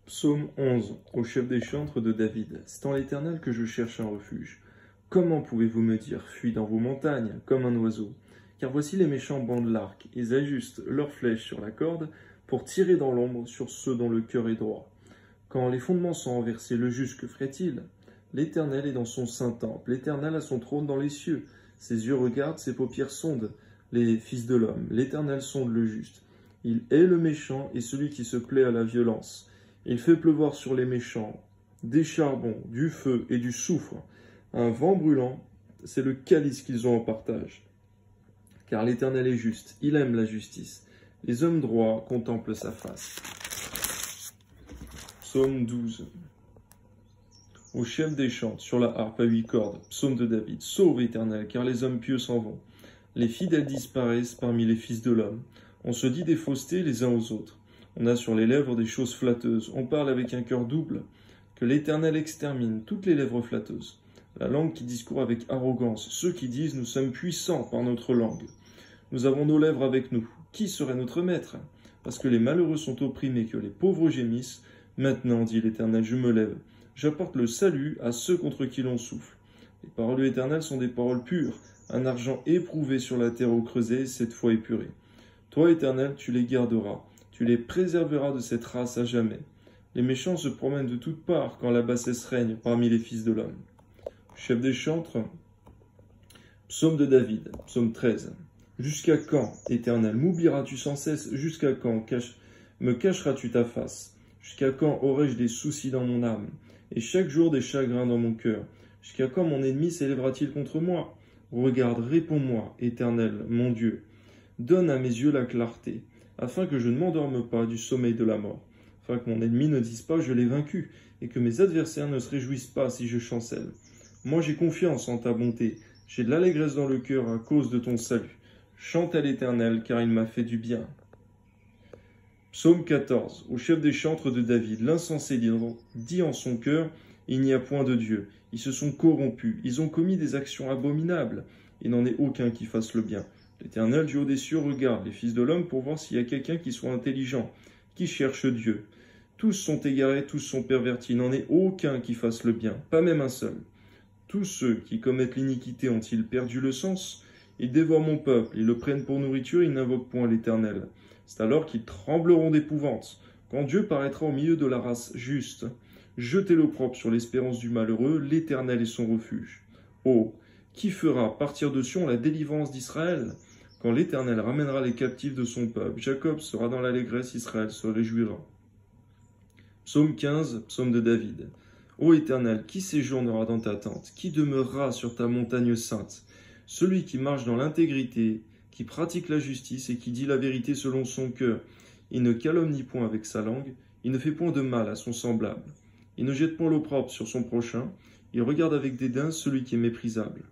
Psaume 11, au chef des chantres de David. C'est en l'Éternel que je cherche un refuge. Comment pouvez-vous me dire, fuis dans vos montagnes, comme un oiseau? Car voici les méchants bandent l'arc, ils ajustent leurs flèches sur la corde, pour tirer dans l'ombre sur ceux dont le cœur est droit. Quand les fondements sont renversés, le juste que ferait-il? L'Éternel est dans son saint temple, l'Éternel a son trône dans les cieux. Ses yeux regardent, ses paupières sondent les fils de l'homme. L'Éternel sonde le juste. Il hait le méchant et celui qui se plaît à la violence. Il fait pleuvoir sur les méchants des charbons, du feu et du soufre. Un vent brûlant, c'est le calice qu'ils ont en partage. Car l'Éternel est juste, il aime la justice. Les hommes droits contemplent sa face. Psaume 12. Au chef des chantres, sur la harpe à 8 cordes, psaume de David. Sauve, Éternel, car les hommes pieux s'en vont. Les fidèles disparaissent parmi les fils de l'homme. On se dit des faussetés les uns aux autres. On a sur les lèvres des choses flatteuses. On parle avec un cœur double. Que l'Éternel extermine toutes les lèvres flatteuses. La langue qui discourt avec arrogance. Ceux qui disent « Nous sommes puissants par notre langue. Nous avons nos lèvres avec nous. Qui serait notre maître? Parce que les malheureux sont opprimés, que les pauvres gémissent. Maintenant, dit l'Éternel, je me lève. J'apporte le salut à ceux contre qui l'on souffle. Les paroles de l'Éternel sont des paroles pures. Un argent éprouvé sur la terre au creuset, cette fois épuré. Toi, Éternel, tu les garderas. Tu les préserveras de cette race à jamais. Les méchants se promènent de toutes parts quand la bassesse règne parmi les fils de l'homme. Chef des chantres, psaume de David, psaume 13. Jusqu'à quand, Éternel, m'oublieras-tu sans cesse? Jusqu'à quand me cacheras-tu ta face? Jusqu'à quand aurai-je des soucis dans mon âme, et chaque jour des chagrins dans mon cœur? Jusqu'à quand mon ennemi s'élèvera-t-il contre moi? Regarde, réponds-moi, Éternel, mon Dieu. Donne à mes yeux la clarté, afin que je ne m'endorme pas du sommeil de la mort, afin que mon ennemi ne dise pas « je l'ai vaincu », et que mes adversaires ne se réjouissent pas si je chancelle. Moi j'ai confiance en ta bonté, j'ai de l'allégresse dans le cœur à cause de ton salut. Chante à l'Éternel, car il m'a fait du bien. Psaume 14, au chef des chantres de David. L'insensé dit en son cœur « il n'y a point de Dieu ». Ils se sont corrompus, ils ont commis des actions abominables. Il n'en est aucun qui fasse le bien. L'Éternel du haut des cieux regarde les fils de l'homme pour voir s'il y a quelqu'un qui soit intelligent, qui cherche Dieu. Tous sont égarés, tous sont pervertis, il n'en est aucun qui fasse le bien, pas même un seul. Tous ceux qui commettent l'iniquité ont-ils perdu le sens? Ils dévorent mon peuple, ils le prennent pour nourriture, ils n'invoquent point l'Éternel. C'est alors qu'ils trembleront d'épouvante, quand Dieu paraîtra au milieu de la race juste. Jetez l'opprobre sur l'espérance du malheureux, l'Éternel est son refuge. Oh, qui fera partir de Sion la délivrance d'Israël? Quand l'Éternel ramènera les captifs de son peuple, Jacob sera dans l'allégresse, Israël se réjouira. Psaume 15, psaume de David. Ô Éternel, qui séjournera dans ta tente? Qui demeurera sur ta montagne sainte? Celui qui marche dans l'intégrité, qui pratique la justice et qui dit la vérité selon son cœur. Il ne calomnie point avec sa langue, il ne fait point de mal à son semblable. Il ne jette point l'opprobre sur son prochain, il regarde avec dédain celui qui est méprisable.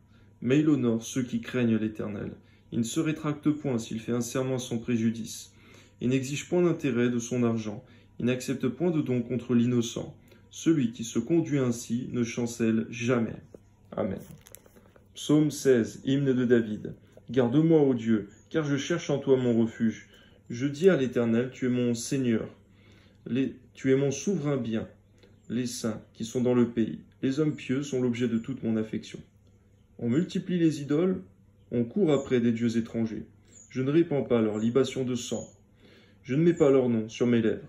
Mais il honore ceux qui craignent l'Éternel. Il ne se rétracte point s'il fait un serment sans préjudice. Il n'exige point d'intérêt de son argent. Il n'accepte point de don contre l'innocent. Celui qui se conduit ainsi ne chancelle jamais. Amen. Psaume 16, hymne de David. Garde-moi, ô Dieu, car je cherche en toi mon refuge. Je dis à l'Éternel, tu es mon Seigneur. Tu es mon souverain bien. Les saints qui sont dans le pays, les hommes pieux sont l'objet de toute mon affection. On multiplie les idoles, on court après des dieux étrangers. Je ne répands pas leur libation de sang. Je ne mets pas leur nom sur mes lèvres.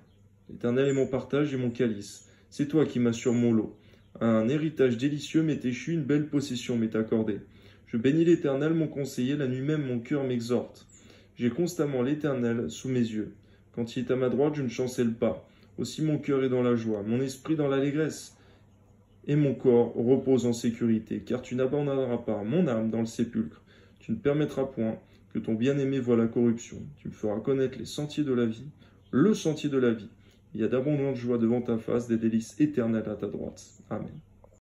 L'Éternel est mon partage et mon calice. C'est toi qui m'assures mon lot. Un héritage délicieux m'est échu, une belle possession m'est accordée. Je bénis l'Éternel, mon conseiller, la nuit même mon cœur m'exhorte. J'ai constamment l'Éternel sous mes yeux. Quand il est à ma droite, je ne chancelle pas. Aussi mon cœur est dans la joie, mon esprit dans l'allégresse, et mon corps repose en sécurité, car tu n'abandonneras pas mon âme dans le sépulcre. Tu ne permettras point que ton bien-aimé voie la corruption. Tu me feras connaître les sentiers de la vie, le sentier de la vie. Il y a d'abondantes joies devant ta face, des délices éternelles à ta droite. Amen.